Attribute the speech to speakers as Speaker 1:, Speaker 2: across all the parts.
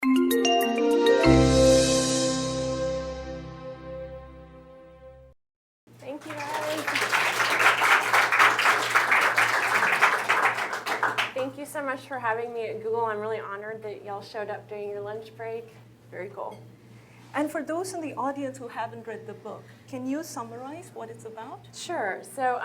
Speaker 1: Thank you, guys. Thank you so much for having me at Google. I'm really honored that y'all showed up during your lunch break. Very cool.
Speaker 2: And for those in the audience who haven't read the book, can you summarize what it's about?
Speaker 1: Sure. So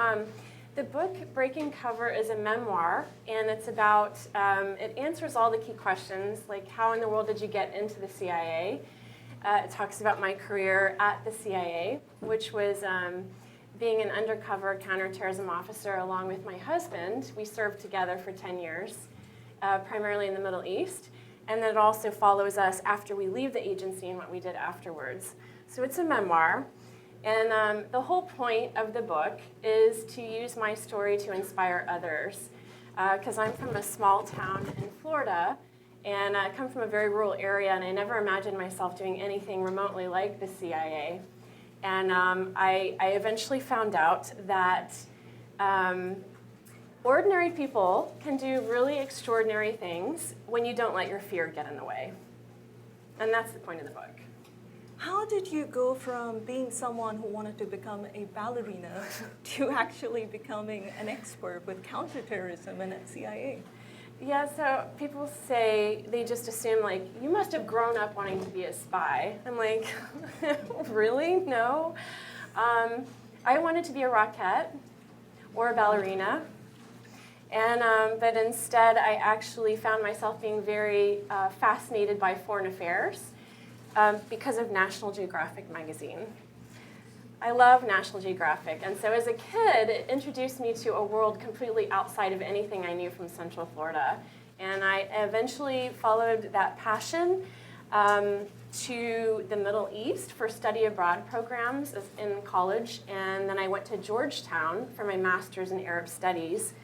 Speaker 1: the book, Breaking Cover, is a memoir, and it's about, it answers all the key questions, like how in the world did you get into the CIA? It talks about my career at the CIA, which was being an undercover counterterrorism officer along with my husband. We served together for 10 years, primarily in the Middle East. And then it also follows us after we leave the agency and what we did afterwards. So it's a memoir. And the whole point of the book is to use my story to inspire others. Because I'm from a small town in Florida, and I come from a very rural area, and I never imagined myself doing anything remotely like the CIA. And I eventually found out that ordinary people can do really extraordinary things when you don't let your fear get in the way. And that's the point of the book.
Speaker 2: How did you go from being someone who wanted to become a ballerina to actually becoming an expert with counterterrorism and at CIA?
Speaker 1: Yeah, so people say, they just assume, like, you must have grown up wanting to be a spy. I'm like, really? No. I wanted to be a rockette or a ballerina. And, but instead, I actually found myself being very fascinated by foreign affairs because of National Geographic magazine. I love National Geographic, and so as a kid, it introduced me to a world completely outside of anything I knew from Central Florida. And I eventually followed that passion to the Middle East for study abroad programs in college, and then I went to Georgetown for my master's in Arab Studies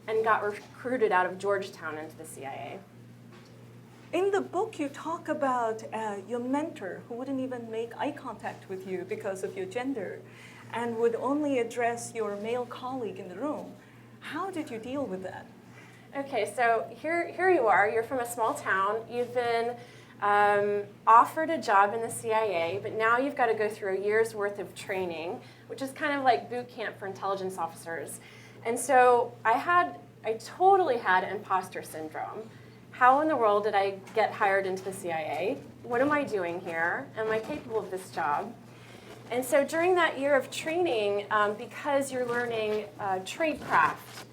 Speaker 1: and got recruited out of Georgetown into the CIA.
Speaker 2: In the book, you talk about your mentor who wouldn't even make eye contact with you because of your gender and would only address your male colleague in the room. How did you deal with that?
Speaker 1: Okay, so here you are. You're from a small town. You've been offered a job in the CIA, but now you've got to go through a year's worth of training, which is kind of like boot camp for intelligence officers. And so I totally had imposter syndrome. How in the world did I get hired into the CIA? What am I doing here? Am I capable of this job? And so during that year of training, because you're learning tradecraft,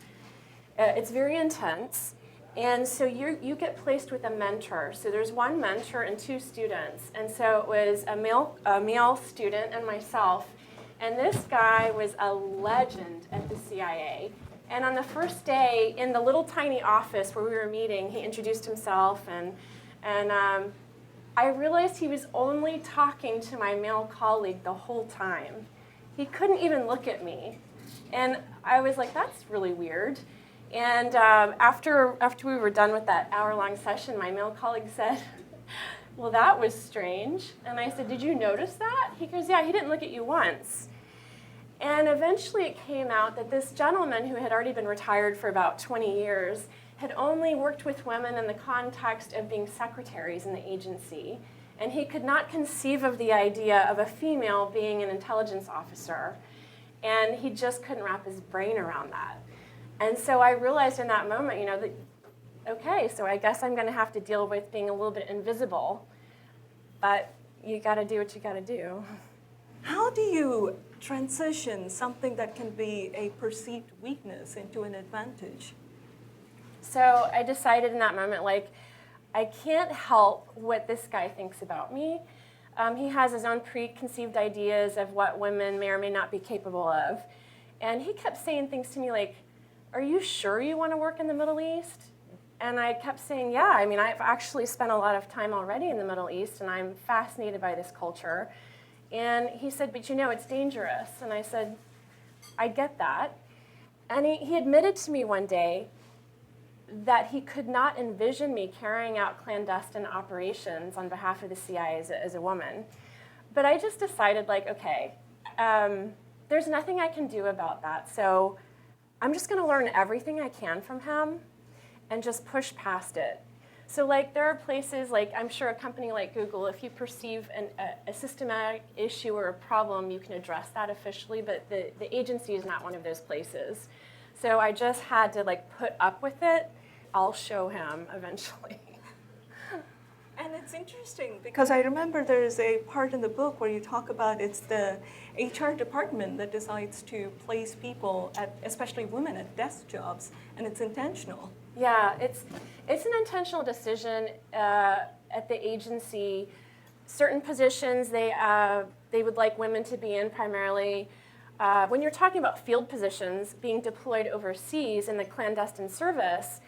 Speaker 1: it's very intense. And so you get placed with a mentor. So there's one mentor and two students. And so it was a male student and myself. And this guy was a legend at the CIA. And on the first day, in the little tiny office where we were meeting, he introduced himself, and I realized he was only talking to my male colleague the whole time. He couldn't even look at me. And I was like, that's really weird. And after we were done with that hour-long session, my male colleague said, well, that was strange. And I said, did you notice that? He goes, yeah, he didn't look at you once. And eventually it came out that this gentleman who had already been retired for about 20 years had only worked with women in the context of being secretaries in the agency. And he could not conceive of the idea of a female being an intelligence officer. And he just couldn't wrap his brain around that. And so I realized in that moment, that, okay, so I guess I'm going to have to deal with being a little bit invisible. But you got to do what you got to do.
Speaker 2: How do you transition something that can be a perceived weakness into an advantage?
Speaker 1: So I decided in that moment, I can't help what this guy thinks about me. He has his own preconceived ideas of what women may or may not be capable of. And he kept saying things to me like, are you sure you want to work in the Middle East? And I kept saying, yeah, I've actually spent a lot of time already in the Middle East, and I'm fascinated by this culture. And he said, but it's dangerous. And I said, I get that. And he admitted to me one day that he could not envision me carrying out clandestine operations on behalf of the CIA as a woman. But I just decided, okay, there's nothing I can do about that. So I'm just going to learn everything I can from him and just push past it. So like there are places like, I'm sure a company like Google, if you perceive a systematic issue or a problem, you can address that officially, but the agency is not one of those places. So I just had to like put up with it. I'll show him eventually.
Speaker 2: And it's interesting because I remember there's a part in the book where you talk about it's the HR department that decides to place people, especially women, at desk jobs, and it's intentional.
Speaker 1: Yeah, it's an intentional decision at the agency. Certain positions they would like women to be in primarily. When you're talking about field positions being deployed overseas in the clandestine service,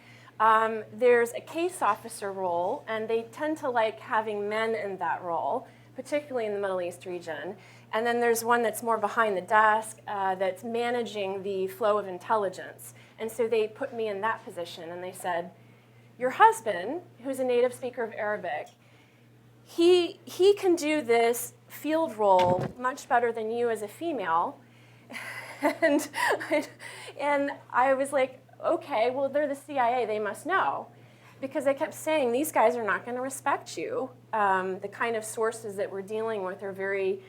Speaker 1: there's a case officer role, and they tend to like having men in that role, particularly in the Middle East region. And then there's one that's more behind the desk that's managing the flow of intelligence. And so they put me in that position, and they said, your husband, who's a native speaker of Arabic, he can do this field role much better than you as a female. and I was like, okay, well, they're the CIA, they must know. Because they kept saying, these guys are not going to respect you. The kind of sources that we're dealing with are very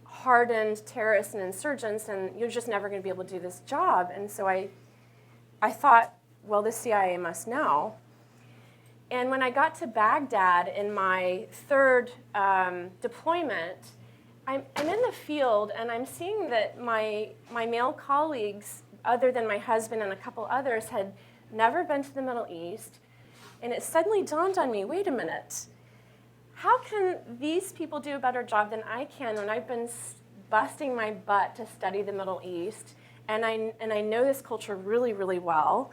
Speaker 1: hardened terrorists and insurgents, and you're just never going to be able to do this job. And so I thought, well, the CIA must know. And when I got to Baghdad in my third deployment, I'm in the field, and I'm seeing that my male colleagues, other than my husband and a couple others, had never been to the Middle East. And it suddenly dawned on me, wait a minute, how can these people do a better job than I can when I've been busting my butt to study the Middle East, and I know this culture really, really well.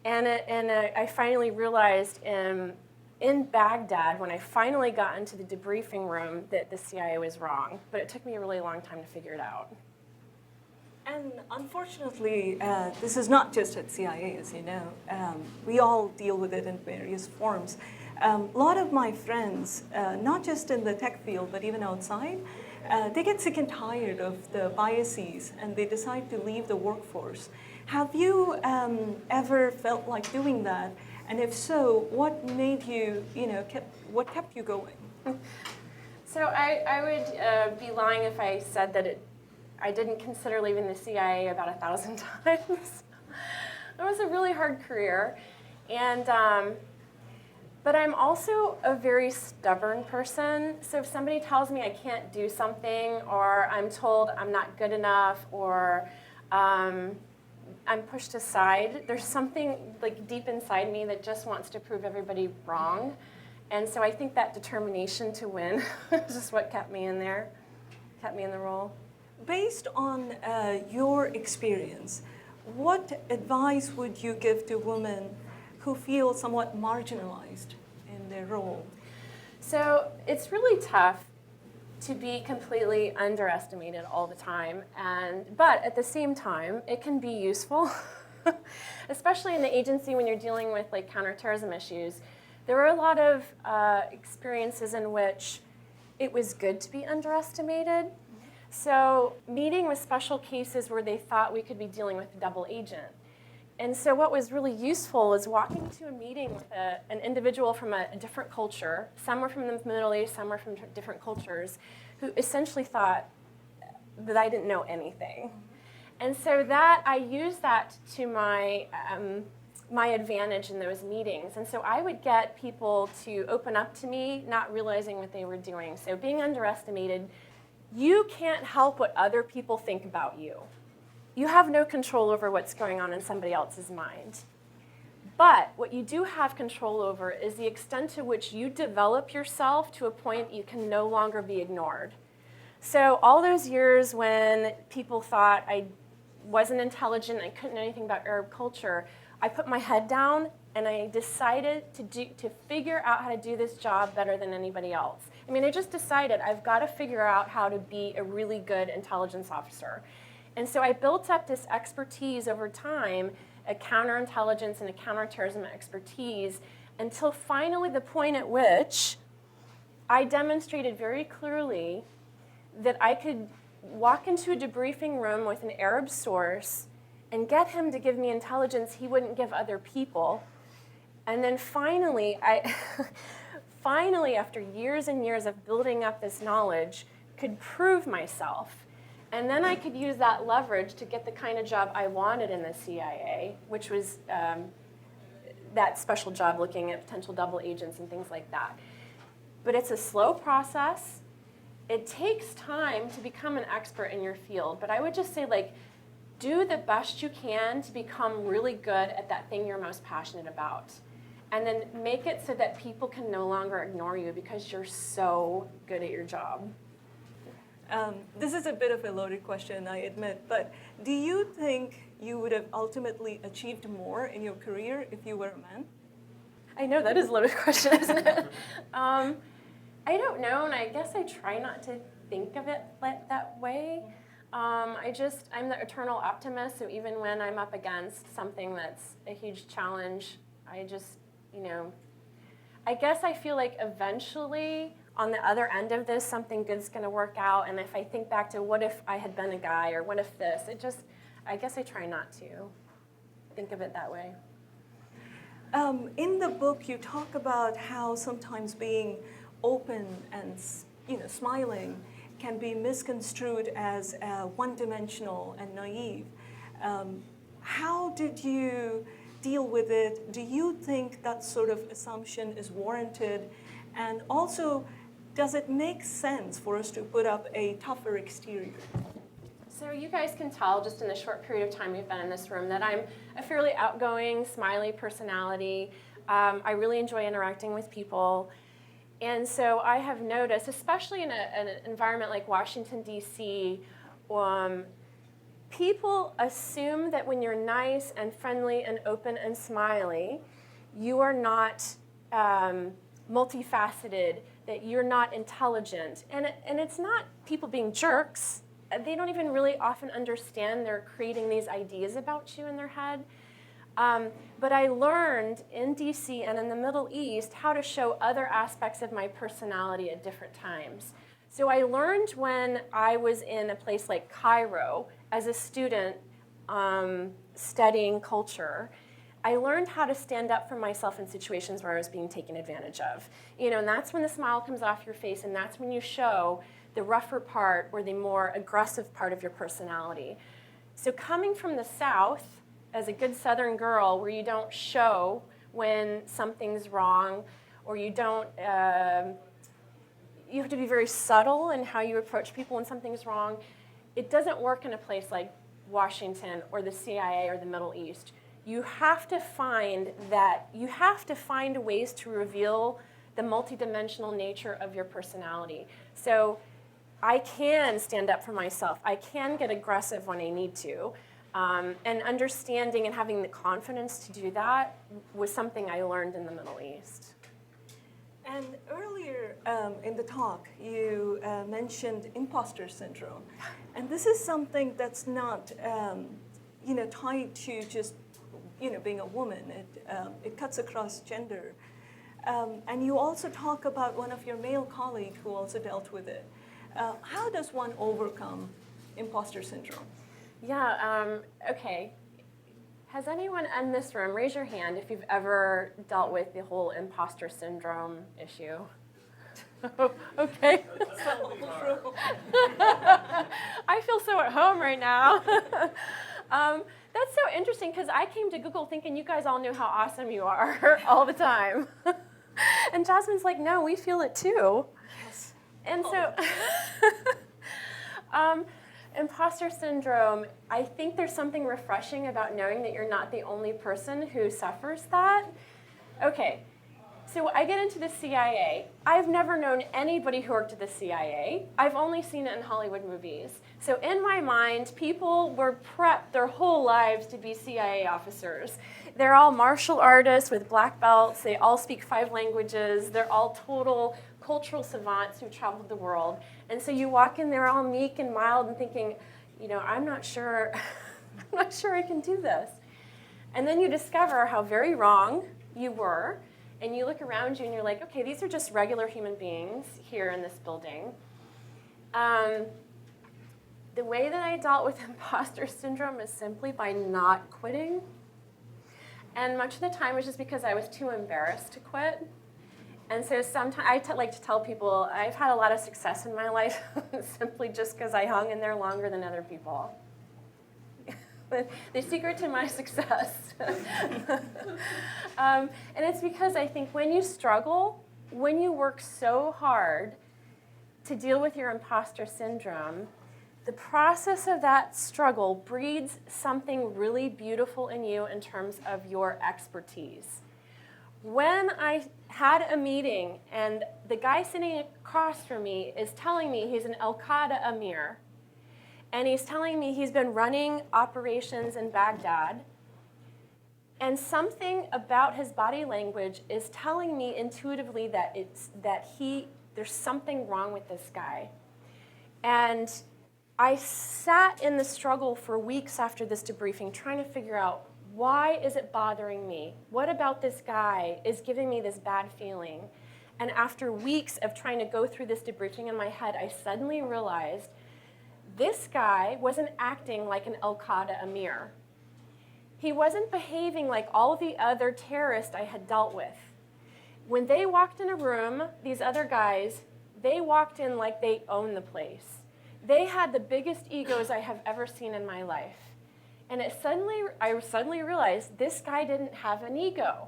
Speaker 1: And I finally realized in Baghdad, when I finally got into the debriefing room, that the CIA was wrong. But it took me a really long time to figure it out.
Speaker 2: And unfortunately, this is not just at CIA, as you know. We all deal with it in various forms. A lot of my friends, not just in the tech field, but even outside, they get sick and tired of the biases, and they decide to leave the workforce. Have you ever felt like doing that? And if so, what made you, what kept you going?
Speaker 1: So I would be lying if I said that I didn't consider leaving the CIA about 1,000 times. It was a really hard career, and but I'm also a very stubborn person. So if somebody tells me I can't do something, or I'm told I'm not good enough, or I'm pushed aside, there's something like deep inside me that just wants to prove everybody wrong. And so I think that determination to win is just what kept me in there, kept me in the role.
Speaker 2: Based on your experience, what advice would you give to women who feel somewhat marginalized in their role?
Speaker 1: So it's really tough to be completely underestimated all the time, but at the same time, it can be useful, especially in the agency when you're dealing with like counterterrorism issues. There were a lot of experiences in which it was good to be underestimated. So meeting with special cases where they thought we could be dealing with a double agent. And so what was really useful was walking to a meeting with an individual from a different culture. Some were from the Middle East, some were from different cultures, who essentially thought that I didn't know anything. And so I used that to my advantage in those meetings. And so I would get people to open up to me, not realizing what they were doing. So being underestimated, you can't help what other people think about you. You have no control over what's going on in somebody else's mind. But what you do have control over is the extent to which you develop yourself to a point you can no longer be ignored. So all those years when people thought I wasn't intelligent, I couldn't know anything about Arab culture, I put my head down and I decided to figure out how to do this job better than anybody else. I mean, I just decided I've got to figure out how to be a really good intelligence officer. And so I built up this expertise over time, a counterintelligence and a counterterrorism expertise, until finally the point at which I demonstrated very clearly that I could walk into a debriefing room with an Arab source and get him to give me intelligence he wouldn't give other people, And then finally, finally, after years and years of building up this knowledge, could prove myself. And then I could use that leverage to get the kind of job I wanted in the CIA, which was that special job looking at potential double agents and things like that. But it's a slow process. It takes time to become an expert in your field. But I would just say, like, do the best you can to become really good at that thing you're most passionate about. And then make it so that people can no longer ignore you because you're so good at your job.
Speaker 2: This is a bit of a loaded question, I admit, but do you think you would have ultimately achieved more in your career if you were a man?
Speaker 1: I know that is a loaded question, isn't it? I don't know, and I guess I try not to think of it that way. I'm the eternal optimist, so even when I'm up against something that's a huge challenge, I just, I guess I feel like eventually on the other end of this, something good's going to work out. And if I think back to what if I had been a guy or what if this, I guess I try not to think of it that way.
Speaker 2: In the book, you talk about how sometimes being open and smiling can be misconstrued as one-dimensional and naive. How did you deal with it? Do you think that sort of assumption is warranted? And also, does it make sense for us to put up a tougher exterior?
Speaker 1: So you guys can tell just in the short period of time we've been in this room that I'm a fairly outgoing, smiley personality. I really enjoy interacting with people. And so I have noticed, especially in an environment like Washington, D.C., people assume that when you're nice and friendly and open and smiley, you are not multifaceted, that you're not intelligent. And it's not people being jerks. They don't even really often understand they're creating these ideas about you in their head. But I learned in DC and in the Middle East how to show other aspects of my personality at different times. So I learned when I was in a place like Cairo as a student studying culture, I learned how to stand up for myself in situations where I was being taken advantage of. And that's when the smile comes off your face, and that's when you show the rougher part or the more aggressive part of your personality. So coming from the South, as a good Southern girl, where you don't show when something's wrong, or you don't, you have to be very subtle in how you approach people when something's wrong. It doesn't work in a place like Washington or the CIA or the Middle East. You have to find ways to reveal the multidimensional nature of your personality. So I can stand up for myself. I can get aggressive when I need to. And understanding and having the confidence to do that was something I learned in the Middle East.
Speaker 2: And earlier in the talk, you mentioned imposter syndrome. And this is something that's not tied to just being a woman. It cuts across gender. And you also talk about one of your male colleagues who also dealt with it. How does one overcome imposter syndrome?
Speaker 1: Yeah, okay. Has anyone in this room, raise your hand if you've ever dealt with the whole imposter syndrome issue? Okay. I feel so at home right now. That's so interesting because I came to Google thinking you guys all knew how awesome you are all the time. And Jasmine's like, no, we feel it too.
Speaker 2: Yes.
Speaker 1: And so, imposter syndrome, I think there's something refreshing about knowing that you're not the only person who suffers that. Okay, so I get into the CIA. I've never known anybody who worked at the CIA. I've only seen it in Hollywood movies. So in my mind, people were prepped their whole lives to be CIA officers. They're all martial artists with black belts. They all speak 5 languages. They're all total cultural savants who traveled the world. And so you walk in there all meek and mild and thinking, I'm not sure I can do this. And then you discover how very wrong you were. And you look around you and you're like, okay, these are just regular human beings here in this building. The way that I dealt with imposter syndrome is simply by not quitting And much of the time it was just because I was too embarrassed to quit. And so sometimes I like to tell people I've had a lot of success in my life simply just because I hung in there longer than other people. The secret to my success. And it's because I think when you struggle, when you work so hard to deal with your imposter syndrome, the process of that struggle breeds something really beautiful in you in terms of your expertise. When I had a meeting and the guy sitting across from me is telling me he's an Al-Qaeda Amir, and he's telling me he's been running operations in Baghdad, and something about his body language is telling me intuitively that there's something wrong with this guy. And I sat in the struggle for weeks after this debriefing trying to figure out, why is it bothering me? What about this guy is giving me this bad feeling? And after weeks of trying to go through this debriefing in my head, I suddenly realized this guy wasn't acting like an Al-Qaeda Amir. He wasn't behaving like all the other terrorists I had dealt with. When they walked in a room, these other guys, they walked in like they owned the place. They had the biggest egos I have ever seen in my life. And I suddenly realized this guy didn't have an ego.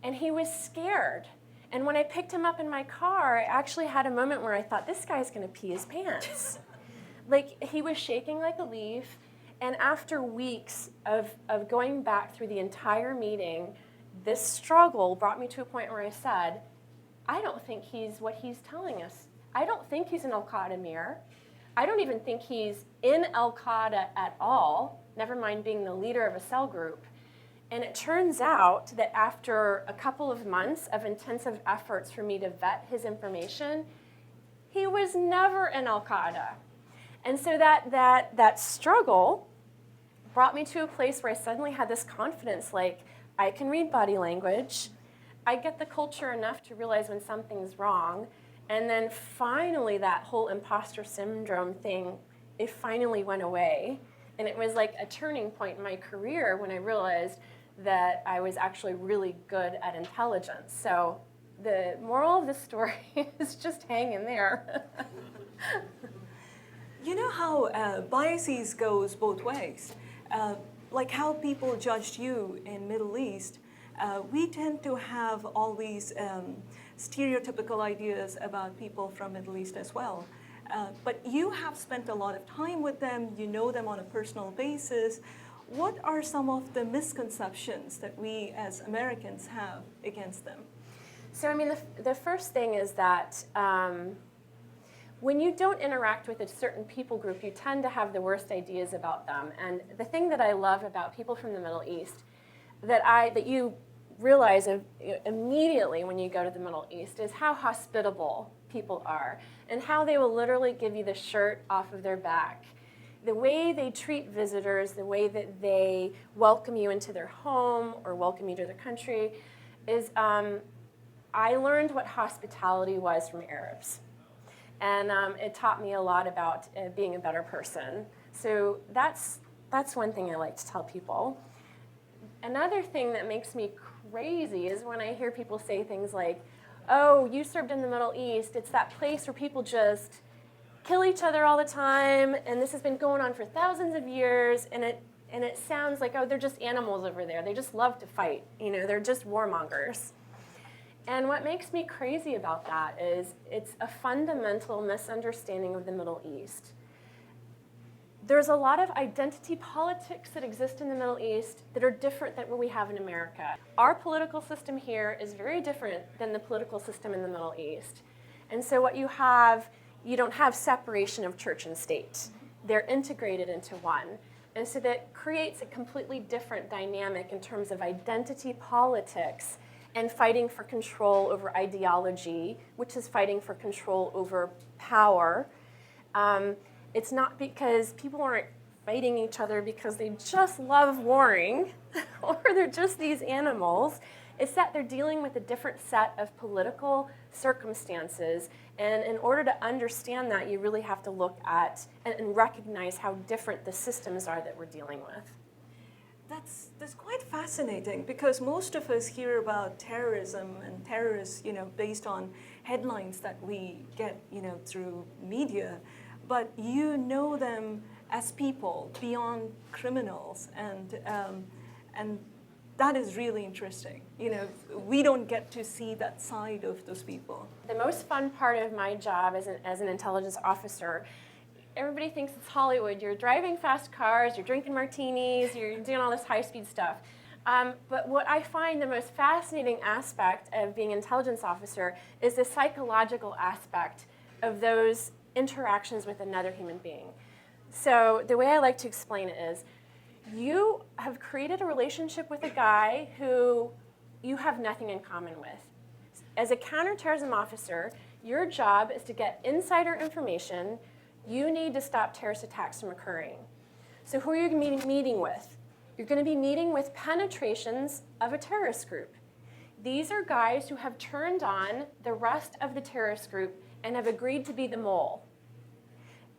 Speaker 1: And he was scared. And when I picked him up in my car, I actually had a moment where I thought, this guy's going to pee his pants. Like, he was shaking like a leaf. And after weeks of going back through the entire meeting, this struggle brought me to a point where I said, I don't think he's what he's telling us. I don't think he's an Al-Qaeda Amir. I don't even think he's in Al-Qaeda at all, never mind being the leader of a cell group. And it turns out that after a couple of months of intensive efforts for me to vet his information, he was never in Al-Qaeda. And so that struggle brought me to a place where I suddenly had this confidence, like, I can read body language, I get the culture enough to realize when something's wrong, and then finally that whole imposter syndrome thing, it finally went away. And it was like a turning point in my career when I realized that I was actually really good at intelligence. So the moral of the story is just hang in there.
Speaker 2: You know how biases goes both ways. Like how people judged you in Middle East, we tend to have all these stereotypical ideas about people from Middle East as well. But you have spent a lot of time with them, you know them on a personal basis. What are some of the misconceptions that we as Americans have against them?
Speaker 1: So I mean, the first thing is that when you don't interact with a certain people group, you tend to have the worst ideas about them. And the thing that I love about people from the Middle East that you realize immediately when you go to the Middle East is how hospitable people are and how they will literally give you the shirt off of their back. The way they treat visitors, the way that they welcome you into their home or welcome you to their country is, I learned what hospitality was from Arabs. And it taught me a lot about being a better person. So that's one thing I like to tell people. Another thing that makes me crazy is when I hear people say things like, oh, you served in the Middle East. It's that place where people just kill each other all the time, and this has been going on for thousands of years, and it sounds like, oh, they're just animals over there. They just love to fight. You know, they're just warmongers. And what makes me crazy about that is it's a fundamental misunderstanding of the Middle East. There's a lot of identity politics that exist in the Middle East that are different than what we have in America. Our political system here is very different than the political system in the Middle East. And so what you have, you don't have separation of church and state. They're integrated into one. And so that creates a completely different dynamic in terms of identity politics and fighting for control over ideology, which is fighting for control over power. It's not because people aren't fighting each other because they just love warring or they're just these animals. It's that they're dealing with a different set of political circumstances. And in order to understand that, you really have to look at and recognize how different the systems are that we're dealing with.
Speaker 2: That's quite fascinating because most of us hear about terrorism and terrorists, based on headlines that we get, through media, but you know them as people beyond criminals, and that is really interesting. We don't get to see that side of those people.
Speaker 1: The most fun part of my job as an intelligence officer, everybody thinks it's Hollywood. You're driving fast cars, you're drinking martinis, you're doing all this high-speed stuff. But what I find the most fascinating aspect of being an intelligence officer is the psychological aspect of those interactions with another human being. So the way I like to explain it is, you have created a relationship with a guy who you have nothing in common with. As a counterterrorism officer, your job is to get insider information. You need to stop terrorist attacks from occurring. So who are you going to be meeting with? You're going to be meeting with penetrations of a terrorist group. These are guys who have turned on the rest of the terrorist group and have agreed to be the mole.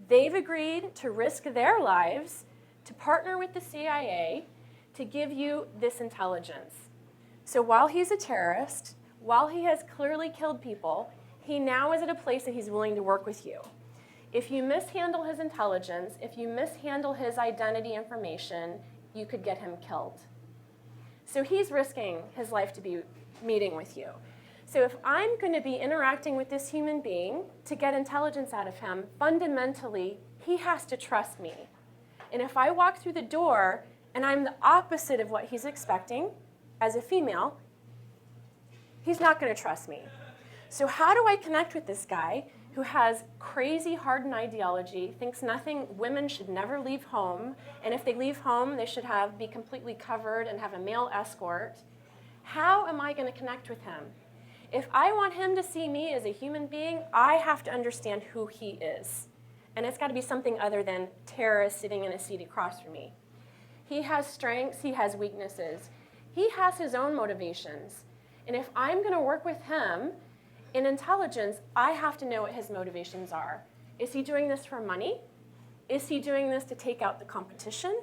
Speaker 1: They've agreed to risk their lives to partner with the CIA to give you this intelligence. So while he's a terrorist, while he has clearly killed people, he now is at a place that he's willing to work with you. If you mishandle his intelligence, if you mishandle his identity information, you could get him killed. So he's risking his life to be meeting with you. So if I'm going to be interacting with this human being to get intelligence out of him, fundamentally, he has to trust me. And if I walk through the door and I'm the opposite of what he's expecting as a female, he's not going to trust me. So how do I connect with this guy who has crazy hardened ideology, thinks women should never leave home, and if they leave home, they should be completely covered and have a male escort? How am I going to connect with him? If I want him to see me as a human being, I have to understand who he is. And it's got to be something other than terrorist sitting in a seat across from me. He has strengths, he has weaknesses. He has his own motivations. And if I'm going to work with him in intelligence, I have to know what his motivations are. Is he doing this for money? Is he doing this to take out the competition?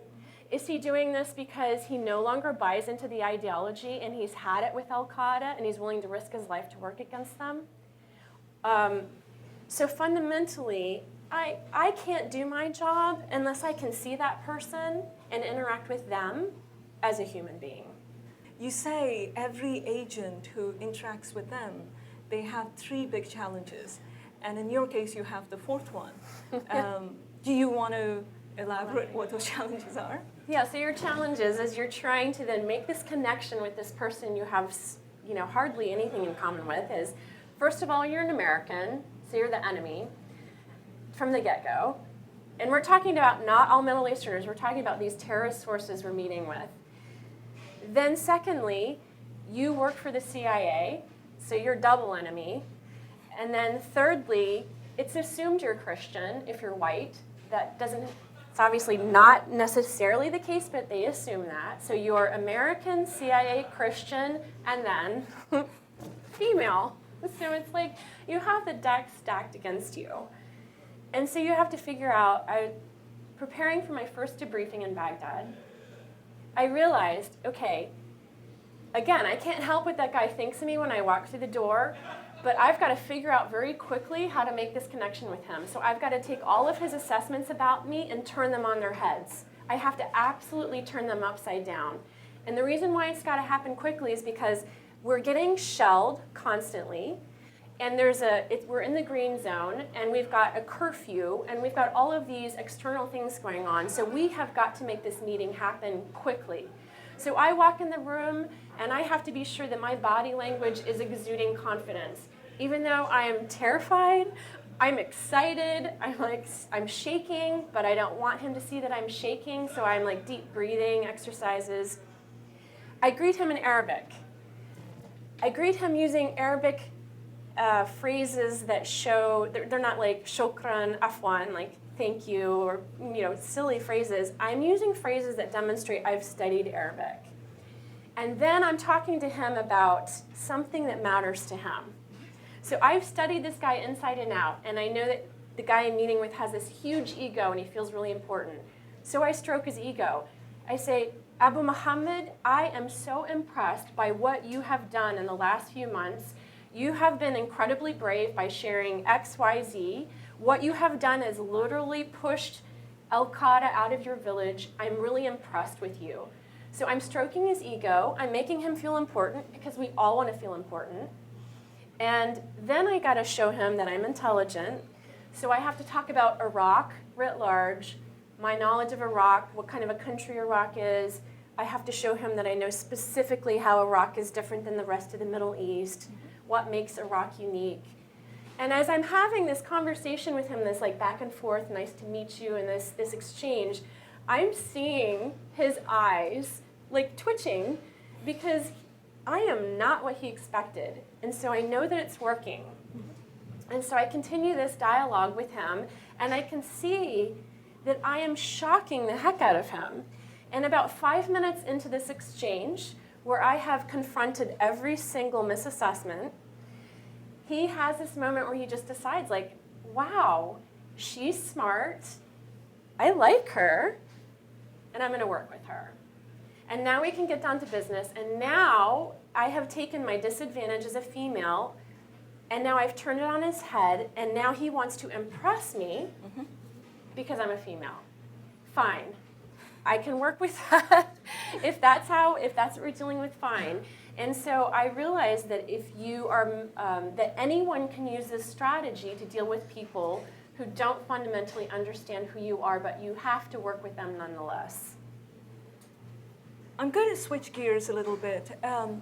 Speaker 1: Is he doing this because he no longer buys into the ideology and he's had it with Al-Qaeda and he's willing to risk his life to work against them? So fundamentally, I can't do my job unless I can see that person and interact with them as a human being.
Speaker 2: You say every agent who interacts with them, they have 3 big challenges. And in your case, you have the 4th one. Do you want to elaborate what those challenges are?
Speaker 1: Yeah, so your challenge is as you're trying to then make this connection with this person you have hardly anything in common with is, first of all, you're an American, so you're the enemy from the get-go. And we're talking about not all Middle Easterners, we're talking about these terrorist sources we're meeting with. Then secondly, you work for the CIA, so you're double enemy. And then thirdly, it's assumed you're Christian if you're white. It's obviously not necessarily the case, but they assume that. So you're American, CIA, Christian, and then female. So it's like you have the deck stacked against you. And so you have to figure out, preparing for my first debriefing in Baghdad, I realized, okay, again, I can't help what that guy thinks of me when I walk through the door, but I've got to figure out very quickly how to make this connection with him. So I've got to take all of his assessments about me and turn them on their heads. I have to absolutely turn them upside down. And the reason why it's got to happen quickly is because we're getting shelled constantly, and we're in the green zone, and we've got a curfew, and we've got all of these external things going on. So we have got to make this meeting happen quickly. So I walk in the room, and I have to be sure that my body language is exuding confidence. Even though I am terrified, I'm excited, I'm shaking, but I don't want him to see that I'm shaking, so I'm like deep breathing exercises. I greet him in Arabic. I greet him using Arabic phrases that show, they're not like shukran, afwan, like thank you, or silly phrases. I'm using phrases that demonstrate I've studied Arabic. And then I'm talking to him about something that matters to him. So I've studied this guy inside and out, and I know that the guy I'm meeting with has this huge ego and he feels really important. So I stroke his ego. I say, Abu Muhammad, I am so impressed by what you have done in the last few months. You have been incredibly brave by sharing XYZ. What you have done is literally pushed Al-Qaeda out of your village. I'm really impressed with you. So I'm stroking his ego. I'm making him feel important because we all want to feel important. And then I got to show him that I'm intelligent. So I have to talk about Iraq writ large, my knowledge of Iraq, what kind of a country Iraq is. I have to show him that I know specifically how Iraq is different than the rest of the Middle East, what makes Iraq unique. And as I'm having this conversation with him, this like back and forth, nice to meet you, and this exchange, I'm seeing his eyes like twitching because I am not what he expected. And so I know that it's working. And so I continue this dialogue with him, and I can see that I am shocking the heck out of him. And about 5 minutes into this exchange, where I have confronted every single misassessment, he has this moment where he just decides, like, wow, she's smart, I like her, and I'm gonna work with her. And now we can get down to business, and now I have taken my disadvantage as a female, and now I've turned it on his head, and now he wants to impress me because I'm a female. Fine, I can work with that. If that's what we're dealing with, fine. And so I realized that if you are, that anyone can use this strategy to deal with people who don't fundamentally understand who you are, but you have to work with them nonetheless.
Speaker 2: I'm going to switch gears a little bit.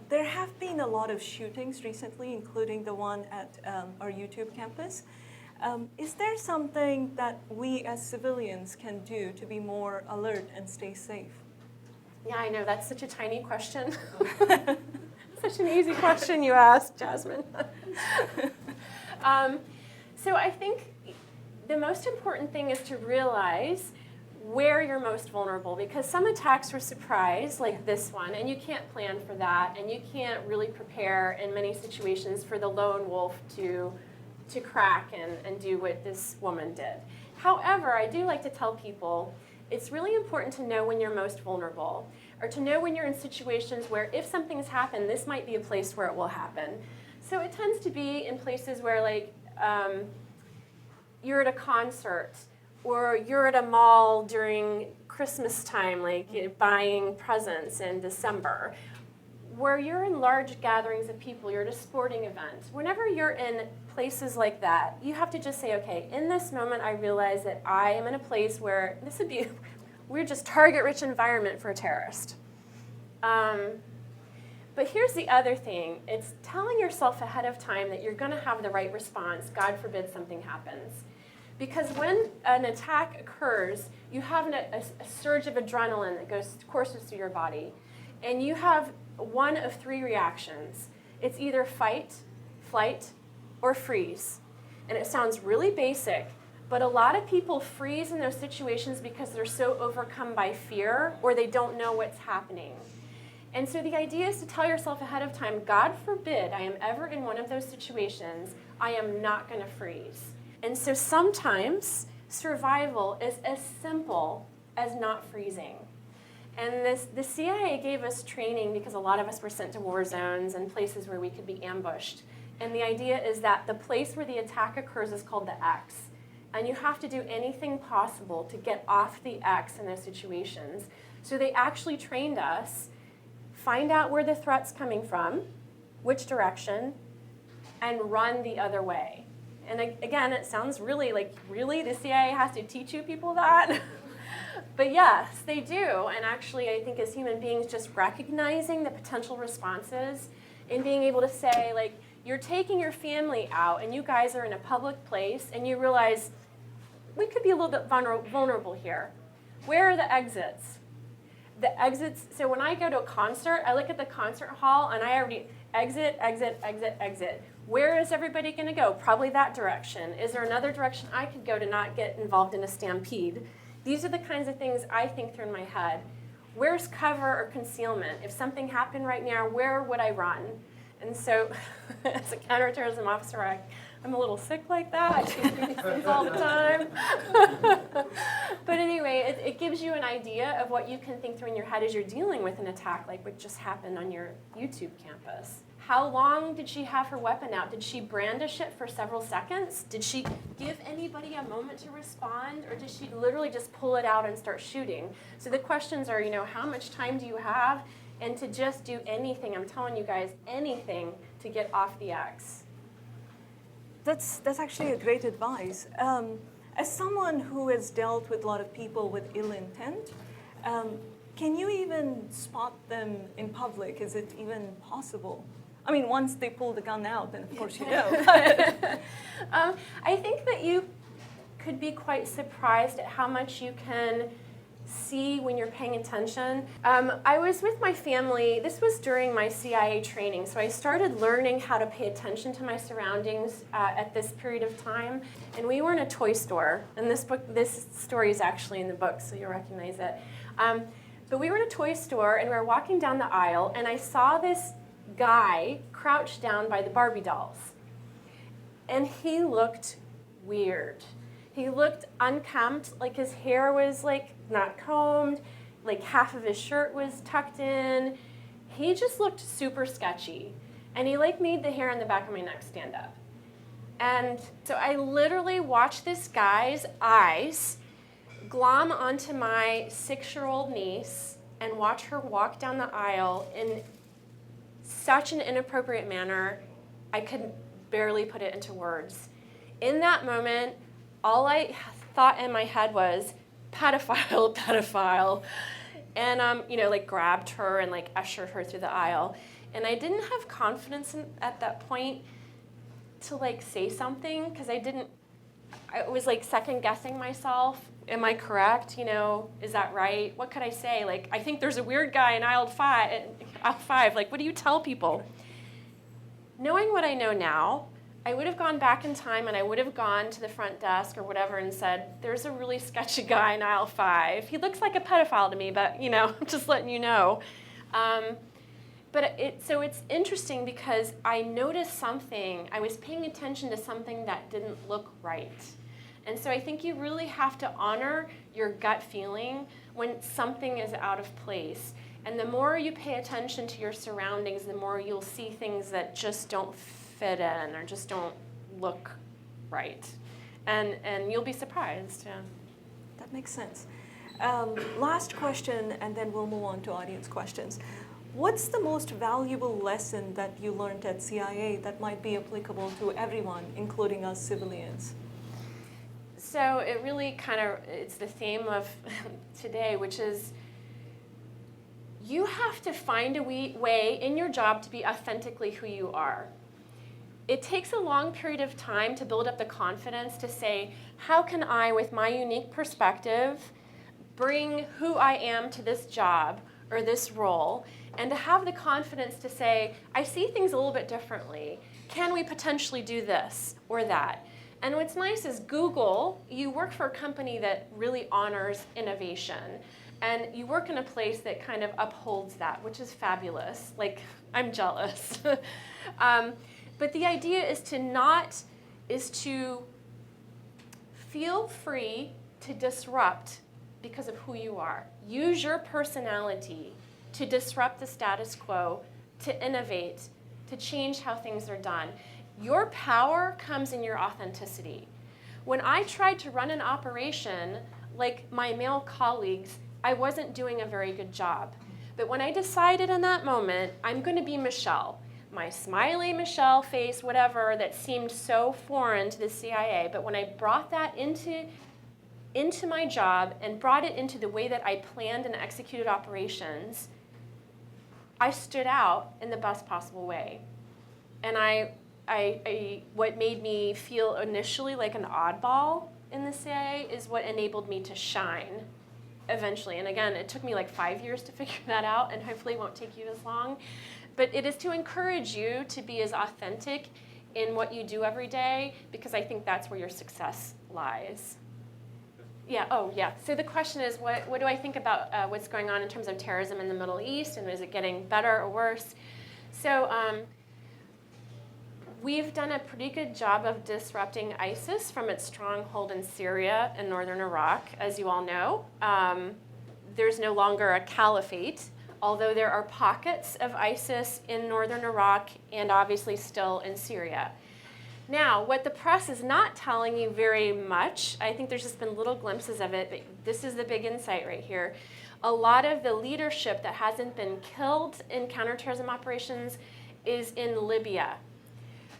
Speaker 2: There have been a lot of shootings recently, including the one at our YouTube campus. Is there something that we as civilians can do to be more alert and stay safe?
Speaker 1: Yeah, I know, that's such a tiny question. Such an easy question you asked, Jasmine. So I think the most important thing is to realize where you're most vulnerable, because some attacks were surprise, like this one, and you can't plan for that, and you can't really prepare in many situations for the lone wolf to crack and do what this woman did. However, I do like to tell people it's really important to know when you're most vulnerable, or to know when you're in situations where if something's happened, this might be a place where it will happen. So it tends to be in places where, like, you're at a concert, or you're at a mall during Christmas time, like buying presents in December, where you're in large gatherings of people, you're at a sporting event. Whenever you're in places like that, you have to just say, okay, in this moment I realize that I am in a place where this would be, we're just target-rich environment for a terrorist. But here's the other thing. It's telling yourself ahead of time that you're gonna have the right response, God forbid something happens. Because when an attack occurs, you have a surge of adrenaline that courses through your body. And you have one of three reactions. It's either fight, flight, or freeze. And it sounds really basic, but a lot of people freeze in those situations because they're so overcome by fear, or they don't know what's happening. And so the idea is to tell yourself ahead of time, God forbid I am ever in one of those situations, I am not gonna freeze. And so sometimes survival is as simple as not freezing. And the CIA gave us training because a lot of us were sent to war zones and places where we could be ambushed. And the idea is that the place where the attack occurs is called the X. And you have to do anything possible to get off the X in those situations. So they actually trained us, find out where the threat's coming from, which direction, and run the other way. And again, it sounds really like, really? The CIA has to teach you people that? But yes, they do. And actually, I think as human beings, just recognizing the potential responses and being able to say, like, you're taking your family out and you guys are in a public place and you realize we could be a little bit vulnerable here. Where are the exits? The exits, so when I go to a concert, I look at the concert hall and I already exit, exit, exit, exit. Where is everybody going to go? Probably that direction. Is there another direction I could go to not get involved in a stampede? These are the kinds of things I think through in my head. Where's cover or concealment? If something happened right now, where would I run? And so as a counterterrorism officer, I'm a little sick like that. I choose these things all the time. But anyway, it gives you an idea of what you can think through in your head as you're dealing with an attack like what just happened on your YouTube campus. How long did she have her weapon out? Did she brandish it for several seconds? Did she give anybody a moment to respond? Or did she literally just pull it out and start shooting? So the questions are, how much time do you have? And to just do anything, I'm telling you guys, anything to get off the X.
Speaker 2: That's actually a great advice. As someone who has dealt with a lot of people with ill intent, can you even spot them in public? Is it even possible? I mean, once they pull the gun out, then of course you know.
Speaker 1: I think that you could be quite surprised at how much you can see when you're paying attention. I was with my family. This was during my CIA training, so I started learning how to pay attention to my surroundings at this period of time. And we were in a toy store, and this story is actually in the book, so you'll recognize it. But we were in a toy store, and we were walking down the aisle, and I saw this guy crouched down by the Barbie dolls. And he looked weird. He looked unkempt, like his hair was like not combed, like half of his shirt was tucked in. He just looked super sketchy. And he like made the hair on the back of my neck stand up. And so I literally watched this guy's eyes glom onto my 6-year-old niece and watch her walk down the aisle in such an inappropriate manner, I could barely put it into words. In that moment, all I thought in my head was, pedophile, pedophile. And, like grabbed her and like ushered her through the aisle. And I didn't have confidence at that point to like say something because I was like second guessing myself. Am I correct? Is that right? What could I say? Like, I think there's a weird guy in aisle five. Like, what do you tell people? Knowing what I know now, I would have gone back in time and I would have gone to the front desk or whatever and said, there's a really sketchy guy in aisle 5. He looks like a pedophile to me, but, I'm just letting you know. So it's interesting because I noticed something. I was paying attention to something that didn't look right. And so I think you really have to honor your gut feeling when something is out of place. And the more you pay attention to your surroundings, the more you'll see things that just don't fit in or just don't look right. And you'll be surprised. Yeah.
Speaker 2: That makes sense. Last question, and then we'll move on to audience questions. What's the most valuable lesson that you learned at CIA that might be applicable to everyone, including us civilians?
Speaker 1: So it really it's the theme of today, which is you have to find a way in your job to be authentically who you are. It takes a long period of time to build up the confidence to say, how can I, with my unique perspective, bring who I am to this job or this role, and to have the confidence to say, I see things a little bit differently. Can we potentially do this or that? And what's nice is Google, you work for a company that really honors innovation. And you work in a place that kind of upholds that, which is fabulous. Like, I'm jealous. But the idea is to feel free to disrupt because of who you are. Use your personality to disrupt the status quo, to innovate, to change how things are done. Your power comes in your authenticity. When I tried to run an operation like my male colleagues, I wasn't doing a very good job. But when I decided in that moment, I'm going to be Michele, my smiley Michele face, whatever, that seemed so foreign to the CIA, but when I brought that into my job and brought it into the way that I planned and executed operations, I stood out in the best possible way. And what made me feel initially like an oddball in the CIA is what enabled me to shine eventually. And again, it took me like 5 years to figure that out, and hopefully it won't take you as long. But it is to encourage you to be as authentic in what you do every day, because I think that's where your success lies. Yeah, So the question is, what do I think about what's going on in terms of terrorism in the Middle East, and is it getting better or worse? So We've done a pretty good job of disrupting ISIS from its stronghold in Syria and northern Iraq, as you all know. There's no longer a caliphate, although there are pockets of ISIS in northern Iraq and obviously still in Syria. Now, what the press is not telling you very much, I think there's just been little glimpses of it, but this is the big insight right here. A lot of the leadership that hasn't been killed in counterterrorism operations is in Libya.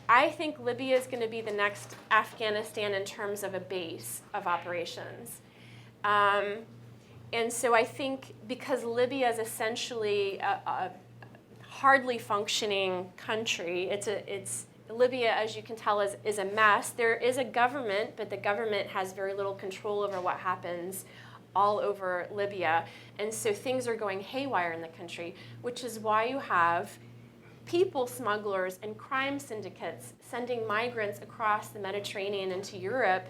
Speaker 1: I think Libya is going to be the next Afghanistan in terms of a base of operations. And so I think because Libya is essentially a hardly functioning country, Libya, as you can tell, is a mess. There is a government, but the government has very little control over what happens all over Libya. And so things are going haywire in the country, which is why you have people smugglers and crime syndicates sending migrants across the Mediterranean into Europe.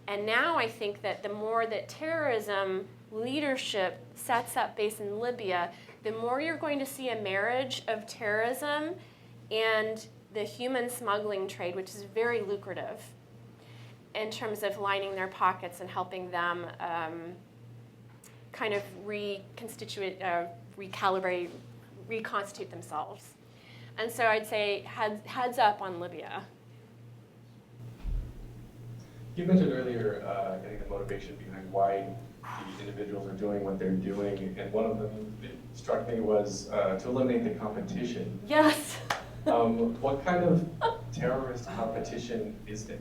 Speaker 1: And now I think that the more that terrorism leadership sets up base in Libya, the more you're going to see a marriage of terrorism and the human smuggling trade, which is very lucrative in terms of lining their pockets and helping them kind of recalibrate, reconstitute themselves. And so I'd say heads up on Libya.
Speaker 3: You mentioned earlier getting the motivation behind why these individuals are doing what they're doing, and one of them that struck me was to eliminate the competition.
Speaker 1: Yes.
Speaker 3: What kind of terrorist competition is there?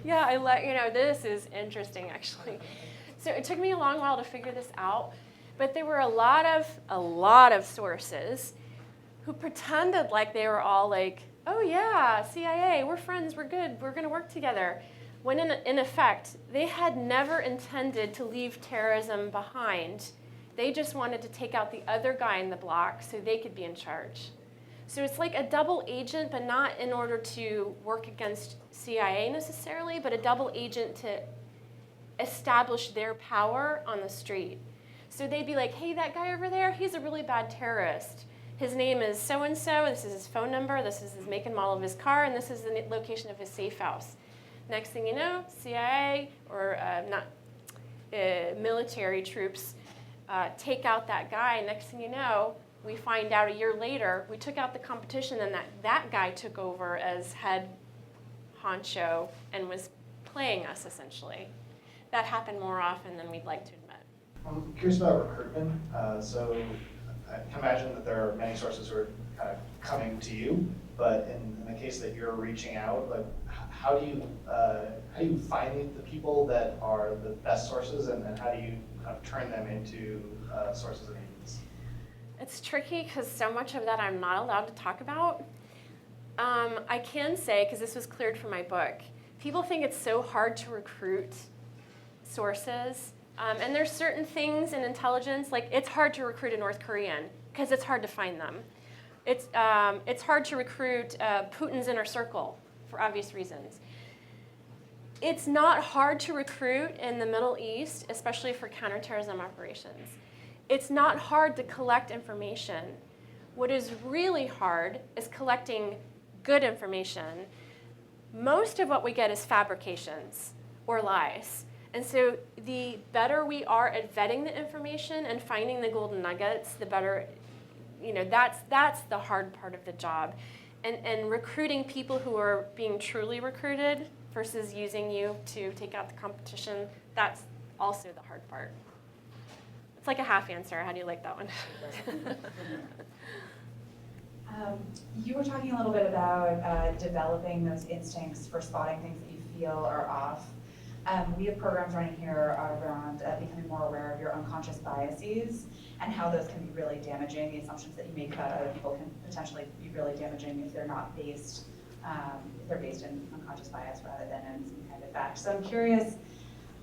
Speaker 1: Yeah, this is interesting actually. So it took me a long while to figure this out, but there were a lot of sources who pretended like they were all like, oh yeah, CIA, we're friends, we're good, we're gonna work together. When in effect, they had never intended to leave terrorism behind. They just wanted to take out the other guy in the block so they could be in charge. So it's like a double agent, but not in order to work against CIA necessarily, but a double agent to establish their power on the street. So they'd be like, hey, that guy over there, he's a really bad terrorist. His name is so-and-so, this is his phone number, this is his make and model of his car, and this is the location of his safe house. Next thing you know, CIA or military troops take out that guy. Next thing you know, we find out a year later, we took out the competition and that guy took over as head honcho and was playing us essentially. That happened more often than we'd like to admit.
Speaker 4: I'm curious about recruitment. So I can imagine that there are many sources who are kind of coming to you, but in the case that you're reaching out, like how do you find the people that are the best sources, and how do you kind of turn them into sources of needs?
Speaker 1: It's tricky because so much of that I'm not allowed to talk about. I can say, because this was cleared from my book, people think it's so hard to recruit sources. And there's certain things in intelligence, like it's hard to recruit a North Korean because it's hard to find them. It's hard to recruit Putin's inner circle for obvious reasons. It's not hard to recruit in the Middle East, especially for counterterrorism operations. It's not hard to collect information. What is really hard is collecting good information. Most of what we get is fabrications or lies. And so the better we are at vetting the information and finding the golden nuggets, the better, that's the hard part of the job. And recruiting people who are being truly recruited versus using you to take out the competition, that's also the hard part. It's like a half answer. How do you like that one?
Speaker 5: You were talking a little bit about developing those instincts for spotting things that you feel are off. We have programs running here around becoming more aware of your unconscious biases and how those can be really damaging. The assumptions that you make about other people can potentially be really damaging if they're not based, if they're based in unconscious bias rather than in some kind of fact. So I'm curious,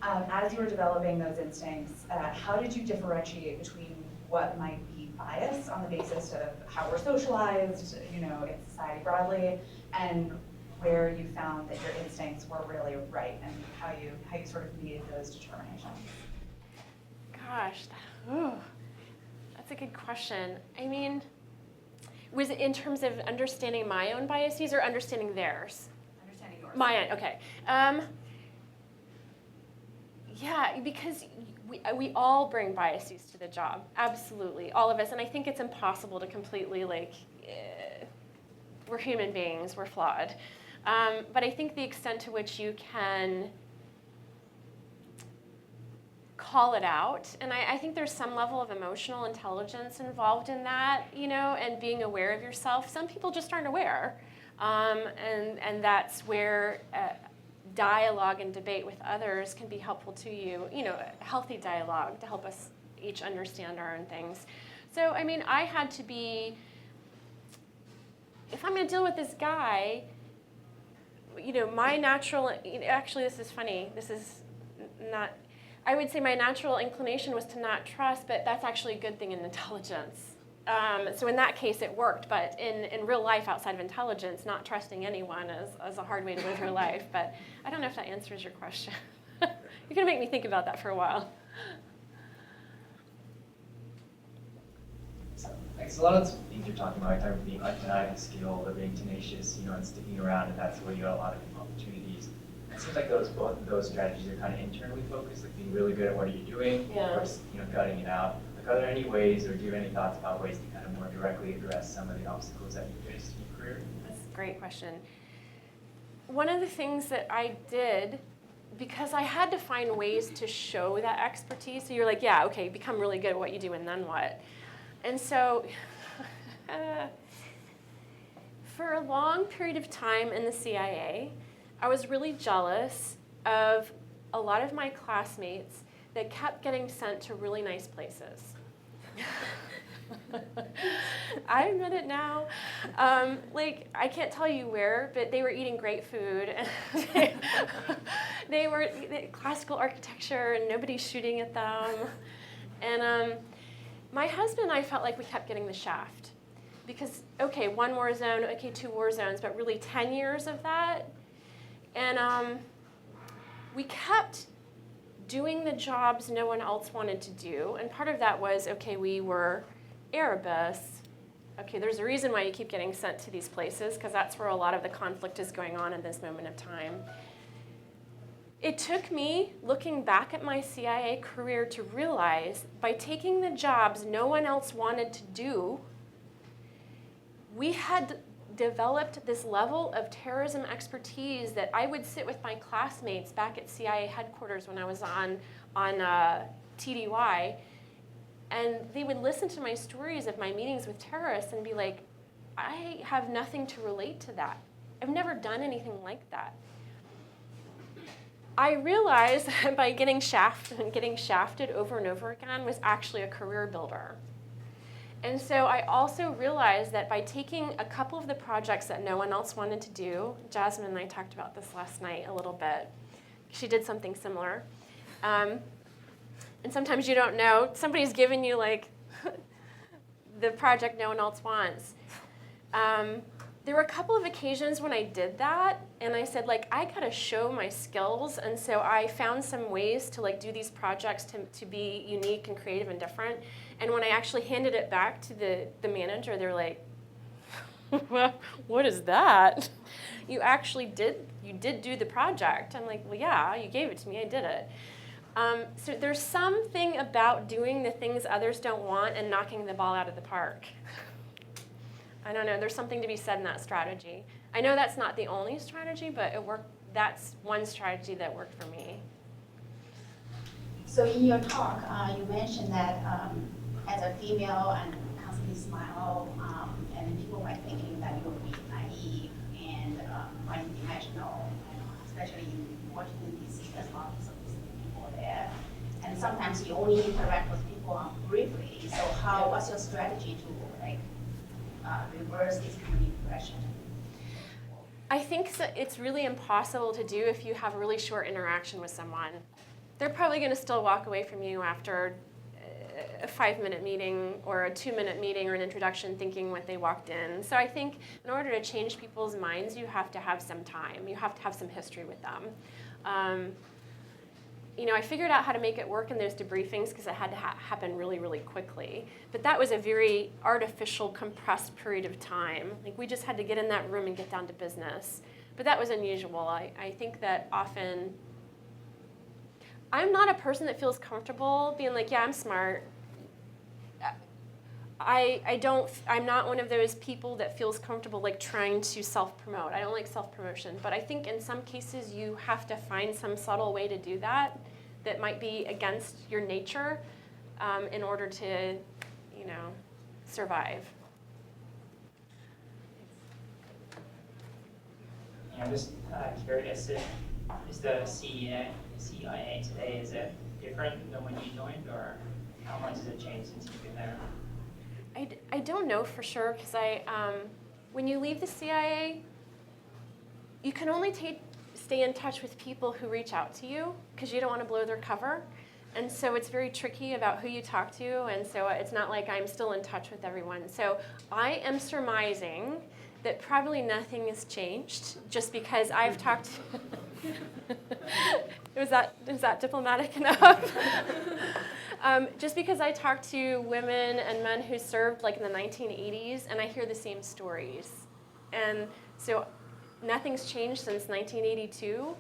Speaker 5: as you were developing those instincts, how did you differentiate between what might be bias on the basis of how we're socialized, in society broadly, and where you found that your instincts were really right, and how you sort of made those determinations?
Speaker 1: Gosh, that's a good question. I mean, Was it in terms of understanding my own biases or understanding theirs?
Speaker 5: Understanding yours.
Speaker 1: My own, okay. Yeah, because we all bring biases to the job, absolutely, all of us. And I think it's impossible to completely, like, we're human beings, we're flawed. But I think the extent to which you can call it out, and I think there's some level of emotional intelligence involved in that, you know, and being aware of yourself. Some people just aren't aware, and that's where dialogue and debate with others can be helpful to you, you know, healthy dialogue to help us each understand our own things. So, I mean, I had to be, if I'm going to deal with this guy, you know, my natural, actually this is funny, this is not, I would say my natural inclination was to not trust, but that's actually a good thing in intelligence. So in that case, it worked, but in real life outside of intelligence, not trusting anyone is a hard way to live your life. But I don't know if that answers your question. You're going to make me think about that for a while.
Speaker 6: So, like, so a lot of things you're talking about, like being undeniably skilled or being tenacious, you know, and sticking around, and that's where you got a lot of opportunities. It seems like both of those strategies are kind of internally focused, like being really good at what are you doing,
Speaker 1: Yeah.
Speaker 6: versus, you know, gutting it out. Like, are there any ways, or do you have any thoughts about ways to kind of more directly address some of the obstacles that you faced in your career?
Speaker 1: That's a great question. One of the things that I did, because I had to find ways to show that expertise, so you're like, yeah, okay, become really good at what you do, and then what? And so, for a long period of time in the CIA, I was really jealous of a lot of my classmates that kept getting sent to really nice places. I admit it now. Like, I can't tell you where, but they were eating great food. They were classical architecture, and nobody's shooting at them. And my husband and I felt like we kept getting the shaft. Because, okay, 1 war zone, okay, 2 war zones, but really 10 years of that. And we kept doing the jobs no one else wanted to do. And part of that was, okay, we were Erebus. Okay, there's a reason why you keep getting sent to these places, because that's where a lot of the conflict is going on in this moment of time. It took me looking back at my CIA career to realize by taking the jobs no one else wanted to do, we had developed this level of terrorism expertise that I would sit with my classmates back at CIA headquarters when I was on TDY, and they would listen to my stories of my meetings with terrorists and be like, I have nothing to relate to that. I've never done anything like that. I realized that by getting shafted over and over again was actually a career builder. And so I also realized that by taking a couple of the projects that no one else wanted to do, Jasmine and I talked about this last night a little bit. She did something similar. And sometimes you don't know. Somebody's given you like the project no one else wants. There were a couple of occasions when I did that, and I said, like, I gotta show my skills, and so I found some ways to like do these projects to be unique and creative and different. And when I actually handed it back to the manager, they're like, what is that? You actually did do the project. I'm like, well, yeah, you gave it to me, I did it. So there's something about doing the things others don't want and knocking the ball out of the park. I don't know, there's something to be said in that strategy. I know that's not the only strategy, but it worked. That's one strategy that worked for me.
Speaker 7: So in your talk, you mentioned that as a female and constantly smile, and then people might thinking that you're being naive and one-dimensional, especially in Washington, D.C., there's lots of these people there. And sometimes you only interact with people briefly. So what's your strategy to reverse this kind of impression?
Speaker 1: I think it's really impossible to do if you have a really short interaction with someone. They're probably going to still walk away from you after a 5-minute meeting or a 2-minute meeting or an introduction thinking what they walked in. So I think in order to change people's minds, you have to have some time. You have to have some history with them. I figured out how to make it work in those debriefings because it had to happen really, really quickly. But that was a very artificial, compressed period of time. Like, we just had to get in that room and get down to business. But that was unusual. I think that often, I'm not a person that feels comfortable being like, yeah, I'm smart. I'm not one of those people that feels comfortable like trying to self-promote. I don't like self-promotion, but I think in some cases you have to find some subtle way to do that might be against your nature in order to, survive.
Speaker 8: I'm just curious, is the CIA today, is it different than when you joined, or how much has it changed since you've been there?
Speaker 1: I don't know for sure because when you leave the CIA, you can only stay in touch with people who reach out to you because you don't want to blow their cover. And so it's very tricky about who you talk to, and so it's not like I'm still in touch with everyone. So I am surmising that probably nothing has changed just because I've talked is that diplomatic enough? Just because I talk to women and men who served like in the 1980s, and I hear the same stories. And so nothing's changed since 1982.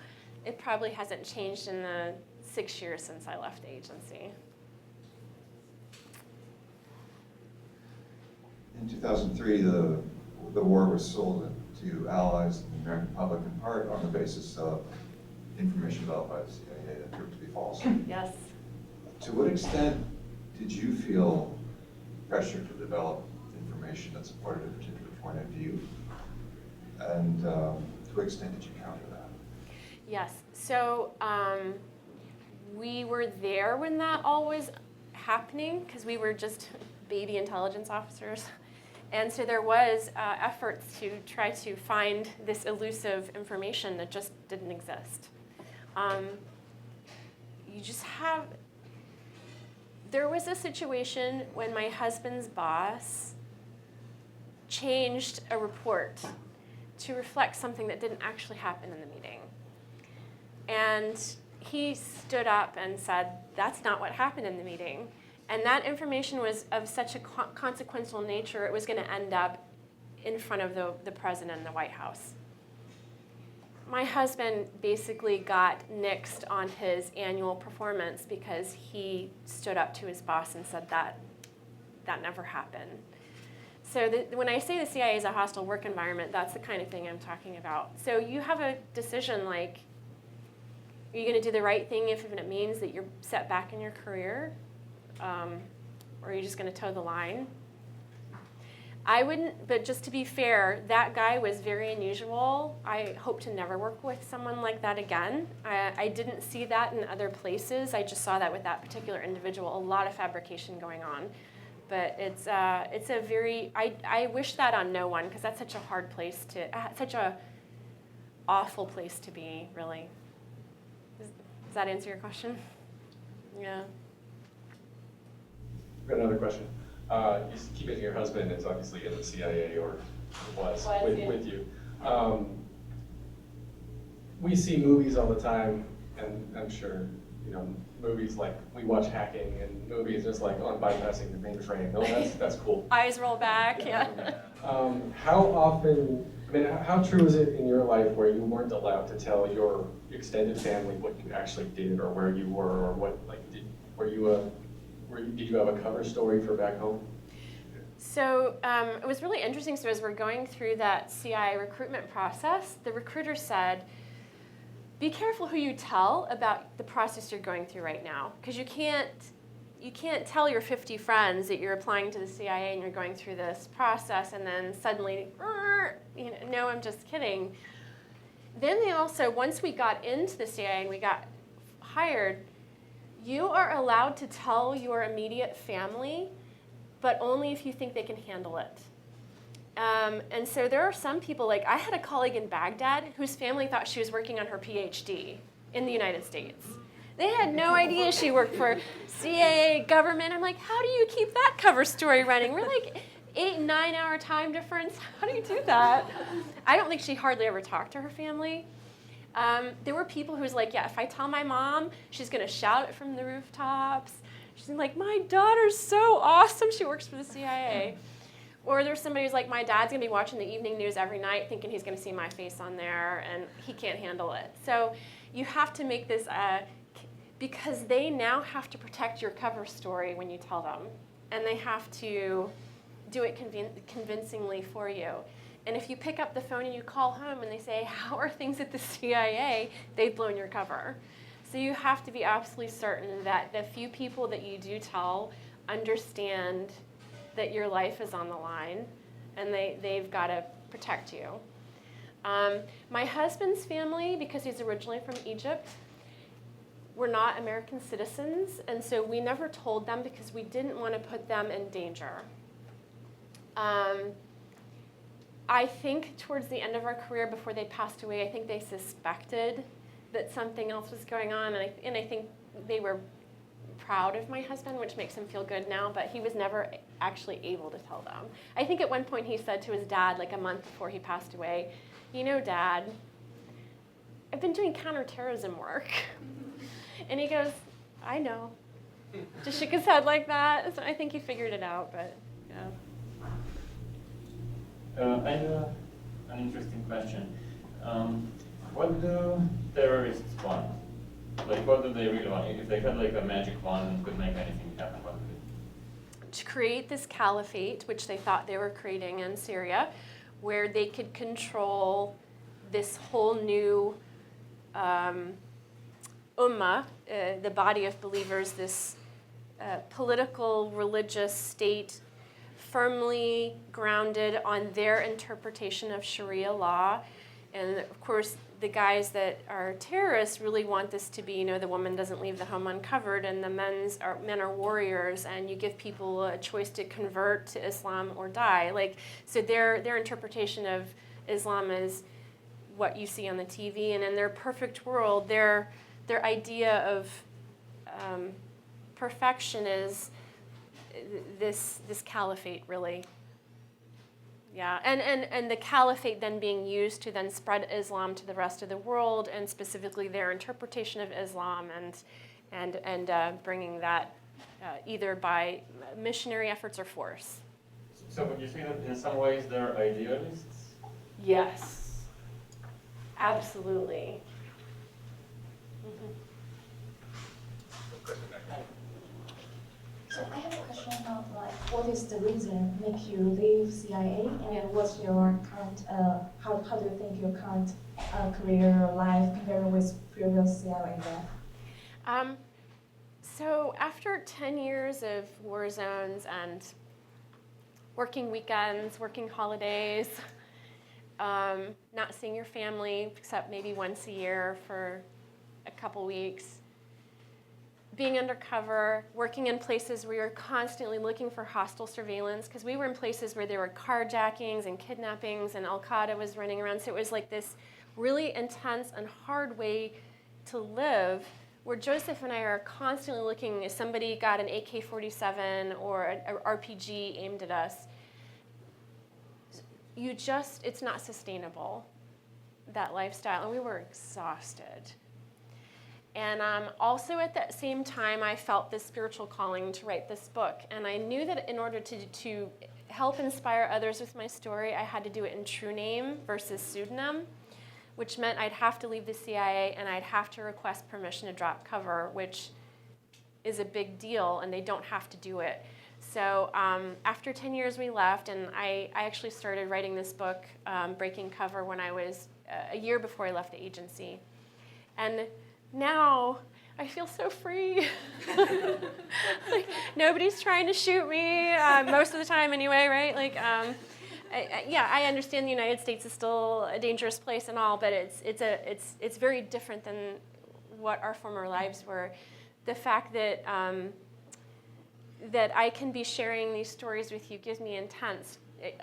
Speaker 1: It probably hasn't changed in the 6 years since I left the agency.
Speaker 9: In 2003, the war was sold to allies in the American public in part on the basis of information developed by the CIA that proved to be false.
Speaker 1: Yes.
Speaker 9: To what extent did you feel pressure to develop information that supported a particular point of view? And to what extent did you counter that?
Speaker 1: Yes. So we were there when that all was happening because we were just baby intelligence officers. And so there was efforts to try to find this elusive information that just didn't exist. There was a situation when my husband's boss changed a report to reflect something that didn't actually happen in the meeting. And he stood up and said, that's not what happened in the meeting. And that information was of such a consequential nature, it was going to end up in front of the president in the White House. My husband basically got nixed on his annual performance because he stood up to his boss and said that never happened. So when I say the CIA is a hostile work environment, that's the kind of thing I'm talking about. So you have a decision like, are you going to do the right thing if it means that you're set back in your career? Or are you just going to toe the line? I wouldn't, but just to be fair, that guy was very unusual. I hope to never work with someone like that again. I didn't see that in other places. I just saw that with that particular individual, a lot of fabrication going on. But it's a very, I wish that on no one, because that's such a hard place to, such a awful place to be, really. Does that answer your question? Yeah.
Speaker 3: I've got another question. You keep it your husband is obviously in the CIA or was with you. We see movies all the time, and I'm sure, movies like we watch hacking and movies just like on bypassing the mainframe. No, that's cool.
Speaker 1: Eyes roll back, yeah.
Speaker 3: How often, how true is it in your life where you weren't allowed to tell your extended family what you actually did or where you were or what, did you have a cover story for back home?
Speaker 1: So it was really interesting. So as we're going through that CIA recruitment process, the recruiter said, be careful who you tell about the process you're going through right now, because you can't tell your 50 friends that you're applying to the CIA and you're going through this process and then suddenly, no, I'm just kidding. Then they also, once we got into the CIA and we got hired, you are allowed to tell your immediate family, but only if you think they can handle it. And so there are some people, like I had a colleague in Baghdad whose family thought she was working on her PhD in the United States. They had no idea she worked for CIA, government. I'm like, how do you keep that cover story running? We're like 8-9 hour time difference. How do you do that? I don't think she hardly ever talked to her family. There were people who was like, yeah, if I tell my mom, she's going to shout it from the rooftops. She's like, my daughter's so awesome. She works for the CIA. Or there's somebody who's like, my dad's going to be watching the evening news every night thinking he's going to see my face on there, and he can't handle it. So you have to make this, because they now have to protect your cover story when you tell them. And they have to do it convincingly for you. And if you pick up the phone and you call home and they say, how are things at the CIA? They've blown your cover. So you have to be absolutely certain that the few people that you do tell understand that your life is on the line and they've got to protect you. My husband's family, because he's originally from Egypt, were not American citizens, and so we never told them because we didn't want to put them in danger. I think towards the end of our career, before they passed away, I think they suspected that something else was going on, and I think they were proud of my husband, which makes him feel good now, but he was never actually able to tell them. I think at one point he said to his dad, like a month before he passed away, you know, Dad, I've been doing counterterrorism work. And he goes, I know. Just shook his head like that. So I think he figured it out, but yeah.
Speaker 10: I have an interesting question. What do terrorists want? Like, what do they really want? If they had like a magic wand and could make anything happen, what would it?
Speaker 1: To create this caliphate, which they thought they were creating in Syria, where they could control this whole new ummah, the body of believers, this political, religious state firmly grounded on their interpretation of Sharia law. And of course, the guys that are terrorists really want this to be, you know, the woman doesn't leave the home uncovered, and the men are warriors, and you give people a choice to convert to Islam or die. Like, so their interpretation of Islam is what you see on the TV, and in their perfect world, their idea of perfection is this caliphate, really. Yeah, and the caliphate then being used to then spread Islam to the rest of the world, and specifically their interpretation of Islam, and bringing that either by missionary efforts or force.
Speaker 10: So would you say that in some ways they're idealists?
Speaker 1: Yes, absolutely. Mm-hmm.
Speaker 11: So I have a question about what is the reason make you leave CIA, and what's your current how do you think your current career or life compared with previous CIA life?
Speaker 1: So after 10 years of war zones and working weekends, working holidays, not seeing your family except maybe once a year for a couple weeks, being undercover, working in places where you're constantly looking for hostile surveillance, because we were in places where there were carjackings and kidnappings and Al-Qaeda was running around. So it was like this really intense and hard way to live, where Joseph and I are constantly looking if somebody got an AK-47 or an RPG aimed at us. It's not sustainable, that lifestyle, and we were exhausted. And also at that same time, I felt this spiritual calling to write this book. And I knew that in order to help inspire others with my story, I had to do it in true name versus pseudonym, which meant I'd have to leave the CIA and I'd have to request permission to drop cover, which is a big deal, and they don't have to do it. So after 10 years, we left, and I actually started writing this book, Breaking Cover, when I was a year before I left the agency. And now I feel so free. Like, nobody's trying to shoot me most of the time anyway, right? Like, I understand the United States is still a dangerous place and all, but it's very different than what our former lives were. The fact that that I can be sharing these stories with you gives me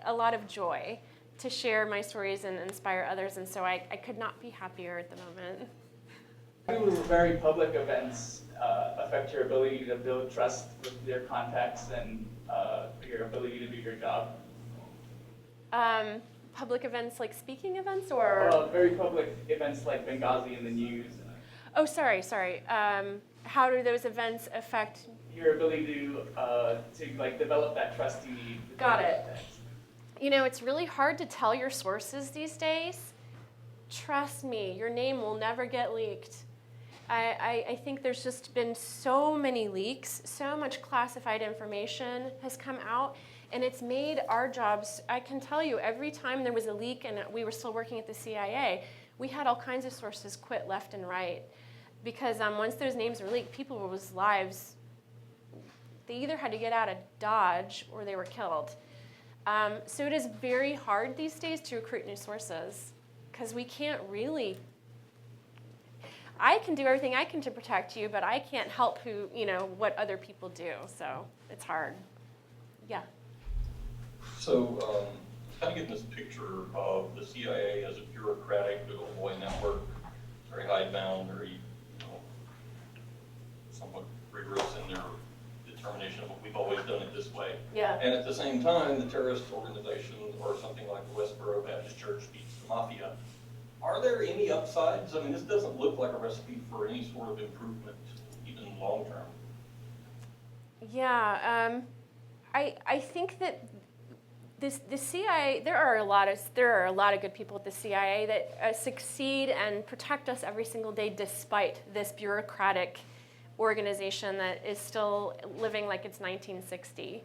Speaker 1: a lot of joy to share my stories and inspire others, and so I could not be happier at the moment.
Speaker 12: How do very public events affect your ability to build trust with your contacts and your ability to do your job?
Speaker 1: Public events like speaking events or?
Speaker 12: Very public events like Benghazi in the news.
Speaker 1: Oh, sorry. How do those events affect?
Speaker 12: Your ability to like develop that trust you need.
Speaker 1: Got it. You know, it's really hard to tell your sources these days. Trust me, your name will never get leaked. I think there's just been so many leaks, so much classified information has come out, and it's made our jobs, I can tell you, every time there was a leak and we were still working at the CIA, we had all kinds of sources quit left and right. Because once those names were leaked, people's lives, they either had to get out of Dodge or they were killed. So it is very hard these days to recruit new sources because we can't really. I can do everything I can to protect you, but I can't help what other people do. So it's hard. Yeah.
Speaker 13: So kind of getting this picture of the CIA as a bureaucratic, little boy network, very hidebound, very somewhat rigorous in their determination of we've always done it this way.
Speaker 1: Yeah.
Speaker 13: And at the same time, the terrorist organization or something like the Westboro Baptist Church beats the mafia. Are there any upsides? I mean, this doesn't look like a recipe for any sort of improvement, even long term.
Speaker 1: Yeah, I think that the CIA, there are a lot of good people at the CIA that succeed and protect us every single day despite this bureaucratic organization that is still living like it's 1960.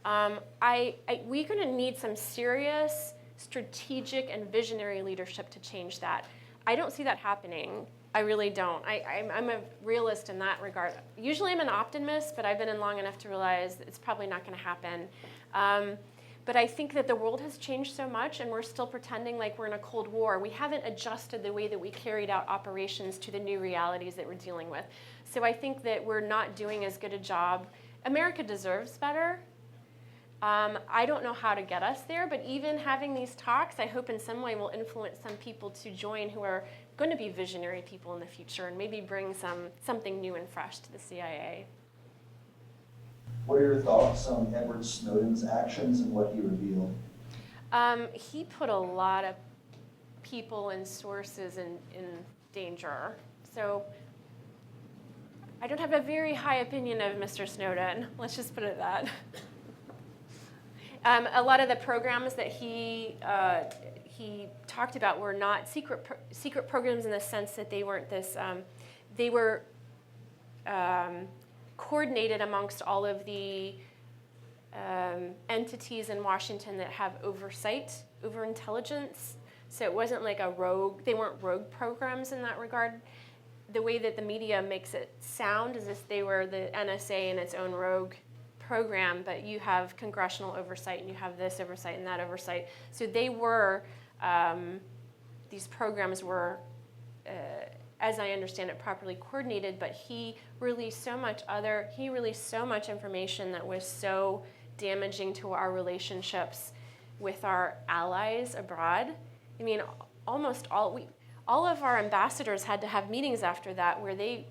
Speaker 1: We're going to need some serious strategic and visionary leadership to change that. I don't see that happening. I really don't. I'm a realist in that regard. Usually I'm an optimist, but I've been in long enough to realize it's probably not going to happen. But I think that the world has changed so much and we're still pretending like we're in a Cold War. We haven't adjusted the way that we carried out operations to the new realities that we're dealing with. So I think that we're not doing as good a job. America deserves better. I don't know how to get us there, but even having these talks, I hope in some way will influence some people to join who are going to be visionary people in the future and maybe bring something new and fresh to the CIA.
Speaker 14: What are your thoughts on Edward Snowden's actions and what he revealed?
Speaker 1: He put a lot of people and sources in danger. So I don't have a very high opinion of Mr. Snowden. Let's just put it that. A lot of the programs that he talked about were not secret programs in the sense that they weren't this. They were coordinated amongst all of the entities in Washington that have oversight over intelligence. So it wasn't like a rogue. They weren't rogue programs in that regard. The way that the media makes it sound is if they were the NSA in its own rogue program, but you have congressional oversight and you have this oversight and that oversight. So they were, these programs were, as I understand it, properly coordinated, but he released so much information that was so damaging to our relationships with our allies abroad. I mean, almost all of our ambassadors had to have meetings after that where they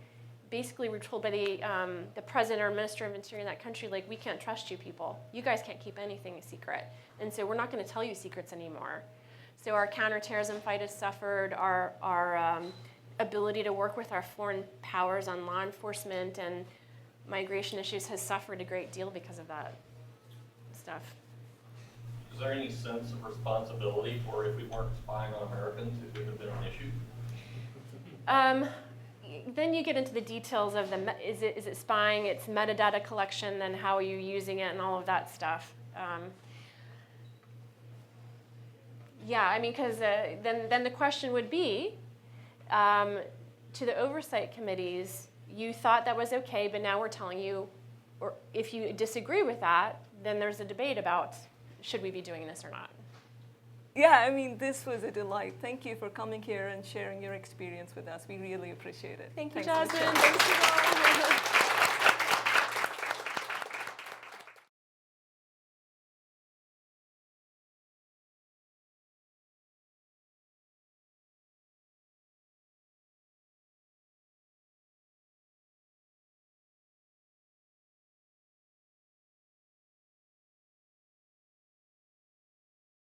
Speaker 1: basically were told by the president or minister of interior in that country, like, we can't trust you people. You guys can't keep anything a secret. And so we're not going to tell you secrets anymore. So our counterterrorism fight has suffered, our ability to work with our foreign powers on law enforcement and migration issues has suffered a great deal because of that stuff.
Speaker 13: Is there any sense of responsibility for if we weren't spying on Americans, it would have been an issue?
Speaker 1: Then you get into the details of is it spying, it's metadata collection, then how are you using it and all of that stuff. Yeah, I mean, because then the question would be, to the oversight committees, you thought that was okay, but now we're telling you, or if you disagree with that, then there's a debate about should we be doing this or not.
Speaker 2: Yeah, I mean, this was a delight. Thank you for coming here and sharing your experience with us. We really appreciate it.
Speaker 1: Thank you,
Speaker 2: Thanks,
Speaker 1: Jasmine.
Speaker 2: Michele.
Speaker 1: Thanks, you all.